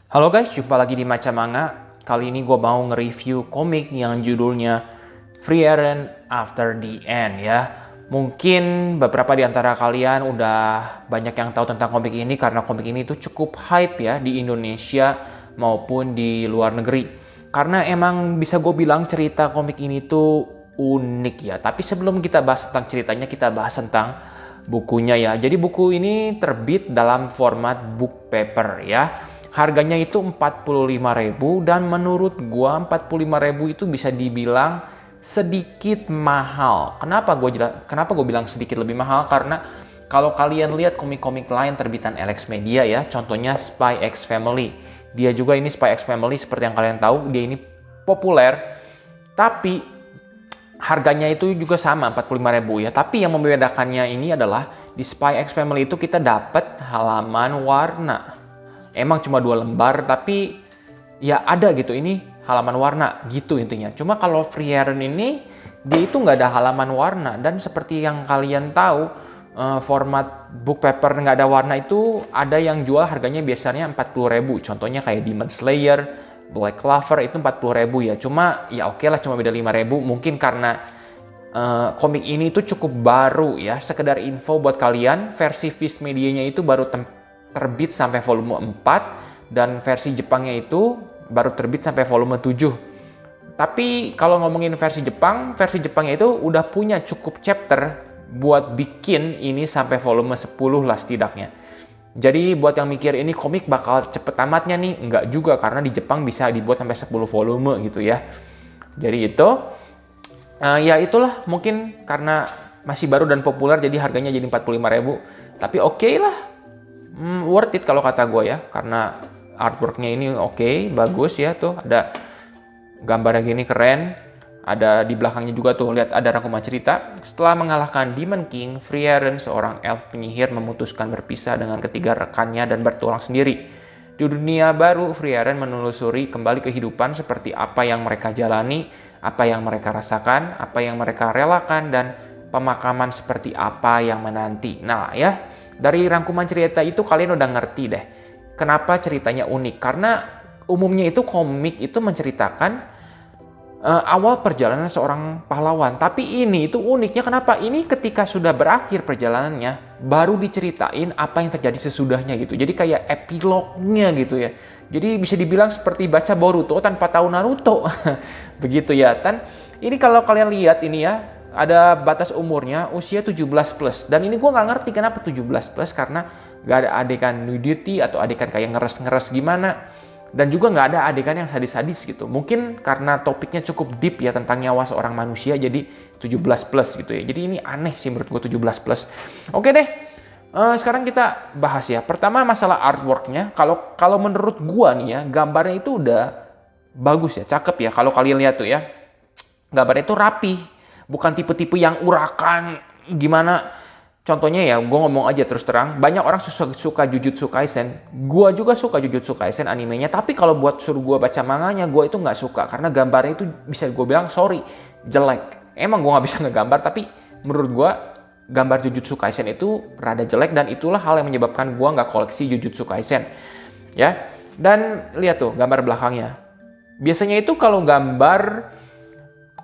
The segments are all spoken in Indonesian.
Halo guys, jumpa lagi di Maca Manga. Kali ini gue mau nge-review komik yang judulnya Frieren After the End ya. Mungkin beberapa di antara kalian udah banyak yang tahu tentang komik ini karena komik ini tuh cukup hype ya di Indonesia maupun di luar negeri. Karena emang bisa gue bilang cerita komik ini tuh unik ya. Tapi sebelum kita bahas tentang ceritanya, kita bahas tentang bukunya ya. Jadi buku ini terbit dalam format book paper ya. Harganya itu 45.000 dan menurut gua 45.000 itu bisa dibilang sedikit mahal. Kenapa gua bilang sedikit lebih mahal? Karena kalau kalian lihat komik-komik lain terbitan LX Media ya, contohnya Spy X Family. Dia juga ini Spy X Family seperti yang kalian tahu, dia ini populer. Tapi harganya itu juga sama 45.000 ya. Tapi yang membedakannya ini adalah di Spy X Family itu kita dapat halaman warna. Emang cuma 2 lembar, tapi ya ada gitu, ini halaman warna gitu intinya. Cuma kalau Frieren ini, dia itu nggak ada halaman warna. Dan seperti yang kalian tahu, format book paper nggak ada warna itu ada yang jual harganya biasanya 40.000. Contohnya kayak Demon Slayer, Black Clover itu 40.000 ya. Cuma ya oke lah, cuma beda 5.000. Mungkin karena komik ini tuh cukup baru ya. Sekedar info buat kalian, versi Viz Medianya itu baru terbit sampai volume 4 dan versi Jepangnya itu baru terbit sampai volume 7. Tapi kalau ngomongin versi Jepangnya itu udah punya cukup chapter buat bikin ini sampai volume 10 lah setidaknya. Jadi buat yang mikir ini komik bakal cepet tamatnya nih, enggak juga karena di Jepang bisa dibuat sampai 10 volume gitu ya. Jadi itu ya itulah, mungkin karena masih baru dan populer jadi harganya jadi 45.000. Tapi oke lah. Worth it kalau kata gue ya, karena artworknya ini oke, bagus ya, tuh ada gambarnya gini keren, ada di belakangnya juga tuh, lihat ada rangkuman cerita. Setelah mengalahkan Demon King, Frieren, seorang elf penyihir, memutuskan berpisah dengan ketiga rekannya dan bertualang sendiri. Di dunia baru, Frieren menelusuri kembali kehidupan seperti apa yang mereka jalani, apa yang mereka rasakan, apa yang mereka relakan, dan pemakaman seperti apa yang menanti. Nah ya, dari rangkuman cerita itu kalian udah ngerti deh kenapa ceritanya unik. Karena umumnya itu komik itu menceritakan awal perjalanan seorang pahlawan. Tapi ini itu uniknya kenapa? Ini ketika sudah berakhir perjalanannya baru diceritain apa yang terjadi sesudahnya gitu. Jadi kayak epilognya gitu ya. Jadi bisa dibilang seperti baca Boruto tanpa tahu Naruto. Begitu ya. Dan ini kalau kalian lihat ini ya, ada batas umurnya usia 17 plus. Dan ini gue nggak ngerti kenapa 17 plus, karena nggak ada adegan nudity atau adegan kayak ngeres-ngeres gimana. Dan juga nggak ada adegan yang sadis-sadis gitu. Mungkin karena topiknya cukup deep ya tentang nyawa seorang manusia, jadi 17 plus gitu ya. Jadi ini aneh sih menurut gue 17 plus. Oke deh, sekarang kita bahas ya. Pertama masalah artworknya. Kalau menurut gue nih ya, gambarnya itu udah bagus ya, cakep ya. Kalau kalian lihat tuh ya, gambarnya itu rapi. Bukan tipe-tipe yang urakan gimana. Contohnya ya, gue ngomong aja terus terang, banyak orang suka Jujutsu Kaisen. Gue juga suka Jujutsu Kaisen animenya, tapi kalau buat suruh gue baca manganya, gue itu nggak suka. Karena gambarnya itu bisa gue bilang, sorry, jelek. Emang gue nggak bisa ngegambar, tapi menurut gue, gambar Jujutsu Kaisen itu rada jelek, dan itulah hal yang menyebabkan gue nggak koleksi Jujutsu Kaisen. Ya, dan lihat tuh gambar belakangnya. Biasanya itu kalau gambar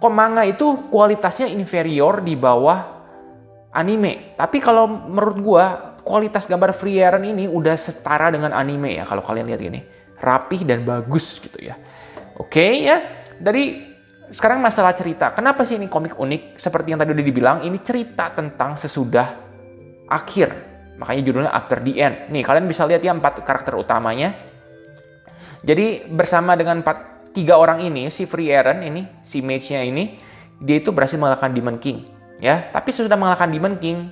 manga itu kualitasnya inferior di bawah anime. Tapi kalau menurut gua, kualitas gambar Frieren ini udah setara dengan anime ya kalau kalian lihat ini. Rapih dan bagus gitu ya. Oke ya. Dari sekarang masalah cerita. Kenapa sih ini komik unik? Seperti yang tadi udah dibilang, ini cerita tentang sesudah akhir. Makanya judulnya After the End. Nih, kalian bisa lihat ya 4 karakter utamanya. Jadi bersama dengan 3 orang ini, si Frieren ini, si mage-nya ini, dia itu berhasil mengalahkan Demon King. Ya, tapi sesudah mengalahkan Demon King,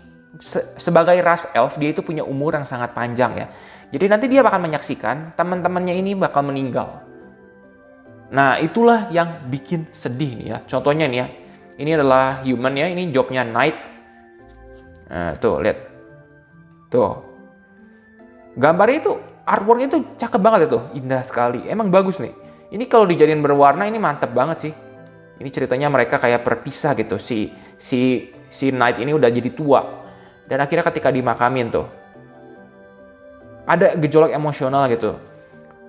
sebagai ras elf, dia itu punya umur yang sangat panjang ya. Jadi nanti dia bakal menyaksikan teman-temannya ini bakal meninggal. Nah, itulah yang bikin sedih nih ya. Contohnya nih ya, ini adalah human ya, ini jobnya Knight. Nah, tuh, lihat. Tuh. Gambarnya itu, artworknya itu cakep banget itu, indah sekali. Emang bagus nih. Ini kalau dijadiin berwarna ini mantep banget sih. Ini ceritanya mereka kayak berpisah gitu. Si Knight ini udah jadi tua. Dan akhirnya ketika dimakamin tuh, ada gejolak emosional gitu.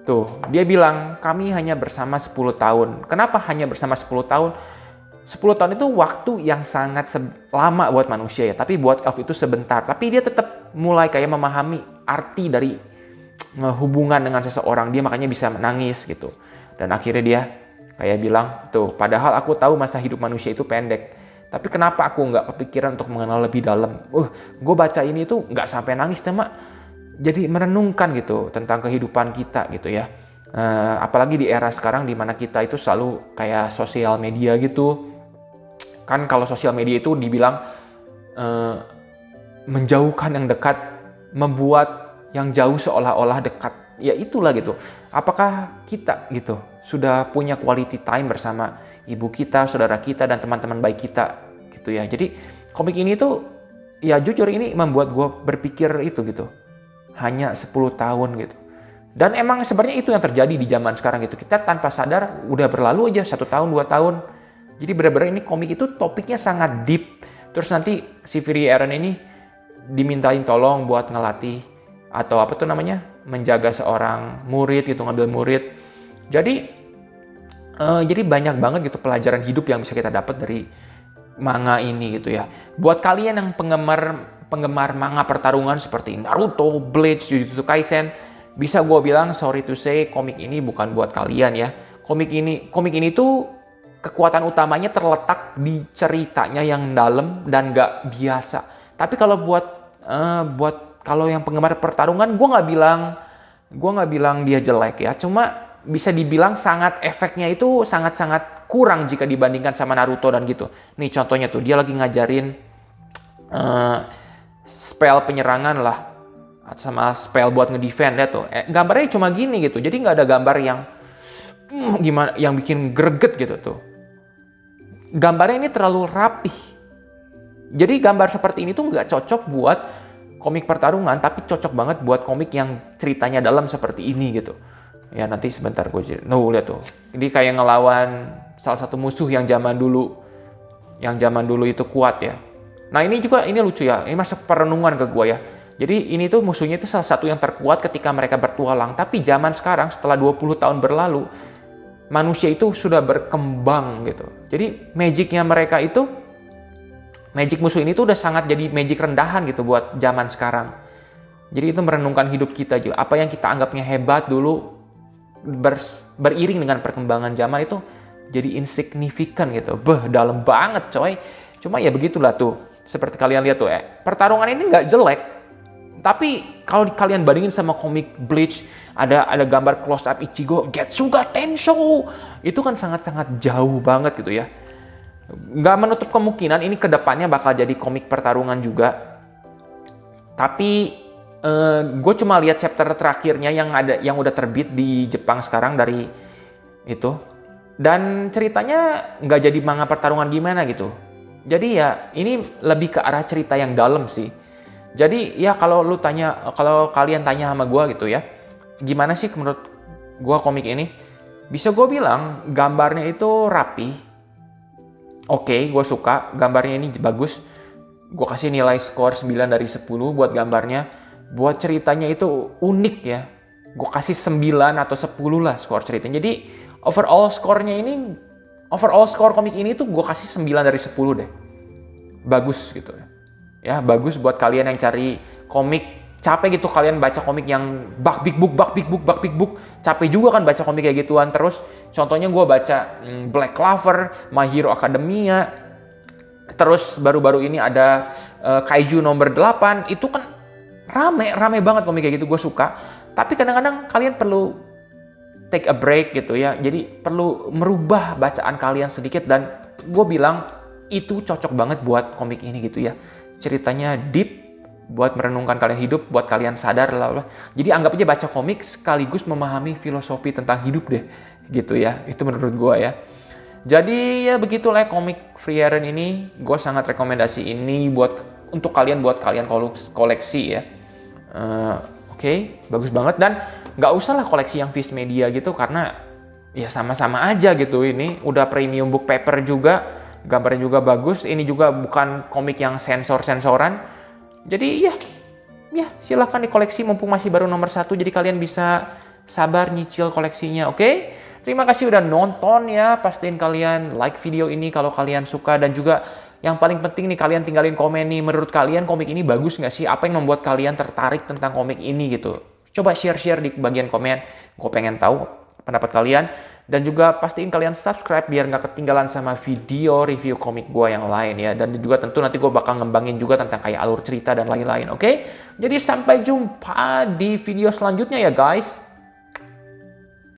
Tuh, dia bilang kami hanya bersama 10 tahun. Kenapa hanya bersama 10 tahun? 10 tahun itu waktu yang sangat lama buat manusia ya, tapi buat elf itu sebentar. Tapi dia tetap mulai kayak memahami arti dari hubungan dengan seseorang. Dia makanya bisa menangis gitu. Dan akhirnya dia kayak bilang, tuh, padahal aku tahu masa hidup manusia itu pendek. Tapi kenapa aku nggak kepikiran untuk mengenal lebih dalam? Gue baca ini tuh nggak sampai nangis, cuma jadi merenungkan gitu tentang kehidupan kita gitu ya. Apalagi di era sekarang di mana kita itu selalu kayak sosial media gitu. Kan kalau sosial media itu dibilang menjauhkan yang dekat, membuat yang jauh seolah-olah dekat. Ya itulah gitu. Apakah kita gitu sudah punya quality time bersama ibu kita, saudara kita, dan teman-teman baik kita gitu ya. Jadi komik ini tuh ya jujur ini membuat gue berpikir itu gitu. Hanya 10 tahun gitu. Dan emang sebenarnya itu yang terjadi di zaman sekarang gitu. Kita tanpa sadar udah berlalu aja 1 tahun, 2 tahun. Jadi benar-benar ini komik itu topiknya sangat deep. Terus nanti si Free Aaron ini dimintain tolong buat ngelatih atau apa tuh namanya, menjaga seorang murid gitu, ngambil murid. Jadi banyak banget gitu pelajaran hidup yang bisa kita dapat dari manga ini gitu ya. Buat kalian yang penggemar manga pertarungan seperti Naruto, Bleach, Jujutsu Kaisen, bisa gue bilang sorry to say komik ini bukan buat kalian ya. Komik ini tuh kekuatan utamanya terletak di ceritanya yang dalam dan gak biasa. Tapi kalau buat kalau yang penggemar pertarungan, gue nggak bilang dia jelek ya. Cuma bisa dibilang efeknya itu sangat-sangat kurang jika dibandingkan sama Naruto dan gitu. Nih contohnya tuh, dia lagi ngajarin spell penyerangan lah, sama spell buat ngedefend ya tuh. Gambarnya cuma gini gitu. Jadi nggak ada gambar yang gimana, yang bikin greget gitu tuh. Gambarnya ini terlalu rapih. Jadi gambar seperti ini tuh nggak cocok buat komik pertarungan, tapi cocok banget buat komik yang ceritanya dalam seperti ini gitu. Ya nanti sebentar gue lihat tuh. Ini kayak ngelawan salah satu musuh yang zaman dulu itu kuat ya. Nah ini lucu ya. Ini masuk perenungan ke gue ya. Jadi ini tuh musuhnya itu salah satu yang terkuat ketika mereka bertualang. Tapi zaman sekarang setelah 20 tahun berlalu, manusia itu sudah berkembang gitu. Jadi magic musuh ini tuh udah sangat jadi magic rendahan gitu buat zaman sekarang. Jadi itu merenungkan hidup kita juga. Apa yang kita anggapnya hebat dulu, beriring dengan perkembangan zaman itu jadi insignifikan gitu. Dalam banget coy. Cuma ya begitulah tuh. Seperti kalian lihat tuh pertarungan ini nggak jelek. Tapi kalau kalian bandingin sama komik Bleach, ada gambar close up Ichigo, Getsuga Tensho, itu kan sangat-sangat jauh banget gitu ya. Nggak menutup kemungkinan ini kedepannya bakal jadi komik pertarungan juga. Tapi gue cuma lihat chapter terakhirnya yang udah terbit di Jepang sekarang dari itu. Dan ceritanya nggak jadi manga pertarungan gimana gitu. Jadi ya ini lebih ke arah cerita yang dalam sih. Jadi ya kalau kalian tanya sama gue gitu ya, gimana sih menurut gue komik ini? Bisa gue bilang gambarnya itu rapi. Oke, gue suka gambarnya ini bagus. Gue kasih nilai skor 9 dari 10 buat gambarnya. Buat ceritanya itu unik ya. Gue kasih 9 atau 10 lah skor ceritanya. Jadi overall skor komik ini tuh gue kasih 9 dari 10 deh. Bagus gitu ya. Bagus buat kalian yang cari komik. Capek gitu kalian baca komik yang bak big book. Capek juga kan baca komik kayak gituan terus. Contohnya gue baca Black Clover, My Hero Academia. Terus baru-baru ini ada Kaiju nomor 8. Itu kan rame banget komik kayak gitu, gue suka. Tapi kadang-kadang kalian perlu take a break gitu ya. Jadi perlu merubah bacaan kalian sedikit. Dan gue bilang itu cocok banget buat komik ini gitu ya. Ceritanya deep, buat merenungkan kalian hidup, buat kalian sadar lah. Jadi anggap aja baca komik sekaligus memahami filosofi tentang hidup deh, gitu ya. Itu menurut gue ya. Jadi ya begitulah komik Free Aaron ini. Gue sangat rekomendasi ini untuk kalian koleksi ya. Oke, bagus banget. Dan nggak usah lah koleksi yang Viz Media gitu karena ya sama-sama aja gitu. Ini udah premium book paper juga, gambarnya juga bagus. Ini juga bukan komik yang sensor-sensoran. Jadi ya silahkan dikoleksi mumpung masih baru nomor 1. Jadi kalian bisa sabar nyicil koleksinya, oke? Terima kasih udah nonton ya. Pastiin kalian like video ini kalau kalian suka, dan juga yang paling penting nih, kalian tinggalin komen nih, menurut kalian komik ini bagus nggak sih? Apa yang membuat kalian tertarik tentang komik ini gitu? Coba share-share di bagian komen. Gue pengen tahu pendapat kalian. Dan juga pastiin kalian subscribe biar nggak ketinggalan sama video review komik gue yang lain ya. Dan juga tentu nanti gue bakal ngembangin juga tentang kayak alur cerita dan lain-lain, oke? Jadi sampai jumpa di video selanjutnya ya guys.